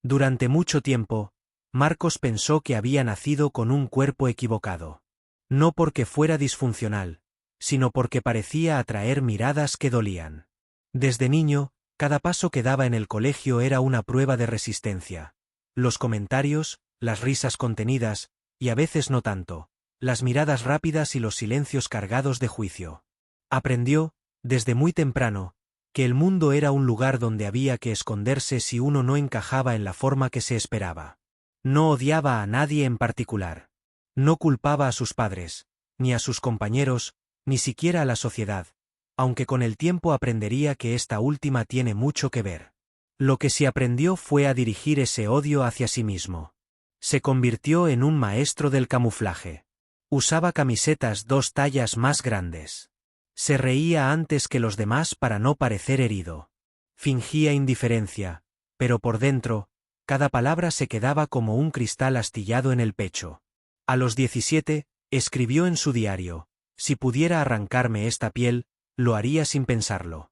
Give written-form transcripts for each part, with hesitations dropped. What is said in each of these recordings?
Durante mucho tiempo, Marcos pensó que había nacido con un cuerpo equivocado. No porque fuera disfuncional, sino porque parecía atraer miradas que dolían. Desde niño, cada paso que daba en el colegio era una prueba de resistencia. Los comentarios, las risas contenidas, y a veces no tanto, las miradas rápidas y los silencios cargados de juicio. Aprendió, desde muy temprano, que el mundo era un lugar donde había que esconderse si uno no encajaba en la forma que se esperaba. No odiaba a nadie en particular. No culpaba a sus padres, ni a sus compañeros, ni siquiera a la sociedad, aunque con el tiempo aprendería que esta última tiene mucho que ver. Lo que sí aprendió fue a dirigir ese odio hacia sí mismo. Se convirtió en un maestro del camuflaje. Usaba camisetas 2 tallas más grandes. Se reía antes que los demás para no parecer herido. Fingía indiferencia, pero por dentro, cada palabra se quedaba como un cristal astillado en el pecho. A los 17, escribió en su diario: si pudiera arrancarme esta piel, lo haría sin pensarlo.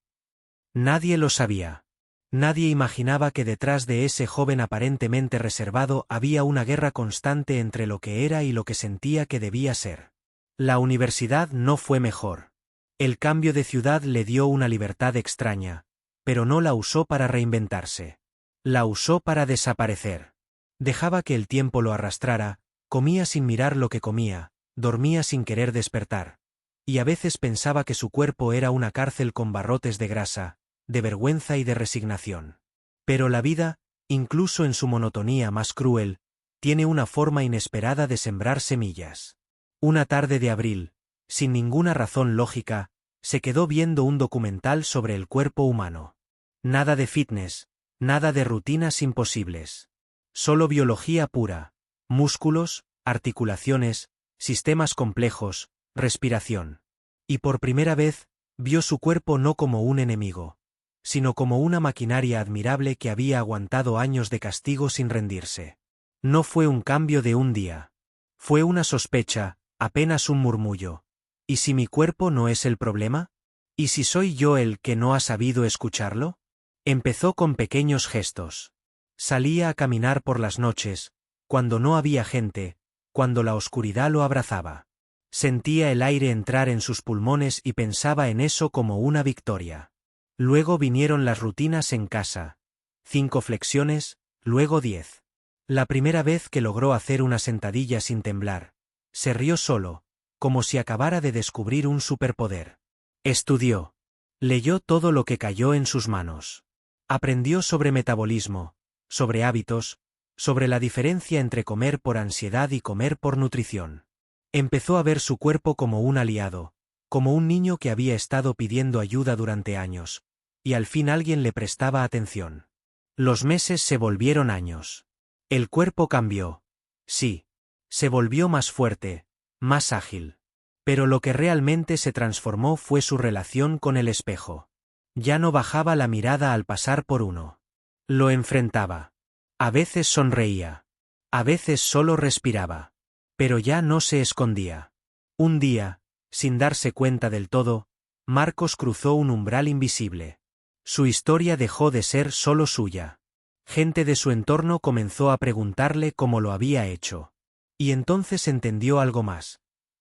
Nadie lo sabía. Nadie imaginaba que detrás de ese joven aparentemente reservado había una guerra constante entre lo que era y lo que sentía que debía ser. La universidad no fue mejor. El cambio de ciudad le dio una libertad extraña, pero no la usó para reinventarse. La usó para desaparecer. Dejaba que el tiempo lo arrastrara, comía sin mirar lo que comía, dormía sin querer despertar. Y a veces pensaba que su cuerpo era una cárcel con barrotes de grasa, de vergüenza y de resignación. Pero la vida, incluso en su monotonía más cruel, tiene una forma inesperada de sembrar semillas. Una tarde de abril, sin ninguna razón lógica, se quedó viendo un documental sobre el cuerpo humano. Nada de fitness, nada de rutinas imposibles. Solo biología pura, músculos, articulaciones, sistemas complejos, respiración. Y por primera vez, vio su cuerpo no como un enemigo, sino como una maquinaria admirable que había aguantado años de castigo sin rendirse. No fue un cambio de un día. Fue una sospecha, apenas un murmullo. ¿Y si mi cuerpo no es el problema? ¿Y si soy yo el que no ha sabido escucharlo? Empezó con pequeños gestos. Salía a caminar por las noches, cuando no había gente, cuando la oscuridad lo abrazaba. Sentía el aire entrar en sus pulmones y pensaba en eso como una victoria. Luego vinieron las rutinas en casa. 5 flexiones, luego 10. La primera vez que logró hacer una sentadilla sin temblar, se rió solo, como si acabara de descubrir un superpoder. Estudió. Leyó todo lo que cayó en sus manos. Aprendió sobre metabolismo, sobre hábitos, sobre la diferencia entre comer por ansiedad y comer por nutrición. Empezó a ver su cuerpo como un aliado, como un niño que había estado pidiendo ayuda durante años, y al fin alguien le prestaba atención. Los meses se volvieron años. El cuerpo cambió. Sí. Se volvió más fuerte, más ágil. Pero lo que realmente se transformó fue su relación con el espejo. Ya no bajaba la mirada al pasar por uno. Lo enfrentaba. A veces sonreía. A veces solo respiraba. Pero ya no se escondía. Un día, sin darse cuenta del todo, Marcos cruzó un umbral invisible. Su historia dejó de ser solo suya. Gente de su entorno comenzó a preguntarle cómo lo había hecho. Y entonces entendió algo más.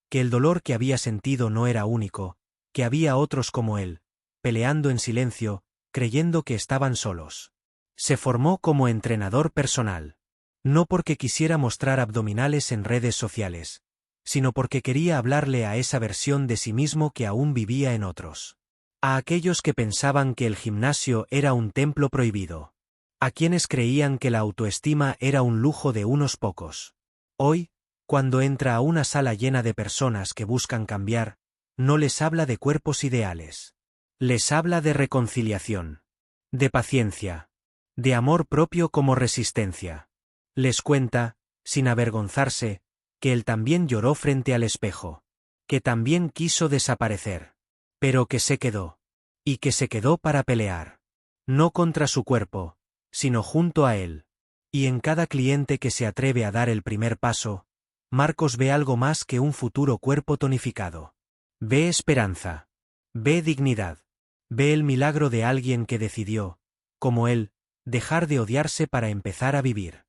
Que el dolor que había sentido no era único, que había otros como él, peleando en silencio, creyendo que estaban solos. Se formó como entrenador personal. No porque quisiera mostrar abdominales en redes sociales, sino porque quería hablarle a esa versión de sí mismo que aún vivía en otros. A aquellos que pensaban que el gimnasio era un templo prohibido. A quienes creían que la autoestima era un lujo de unos pocos. Hoy, cuando entra a una sala llena de personas que buscan cambiar, no les habla de cuerpos ideales. Les habla de reconciliación. De paciencia. De amor propio como resistencia. Les cuenta, sin avergonzarse, que él también lloró frente al espejo. Que también quiso desaparecer. Pero que se quedó. Y que se quedó para pelear. No contra su cuerpo, sino junto a él. Y en cada cliente que se atreve a dar el primer paso, Marcos ve algo más que un futuro cuerpo tonificado. Ve esperanza. Ve dignidad. Ve el milagro de alguien que decidió, como él, Dejar de odiarse para empezar a vivir.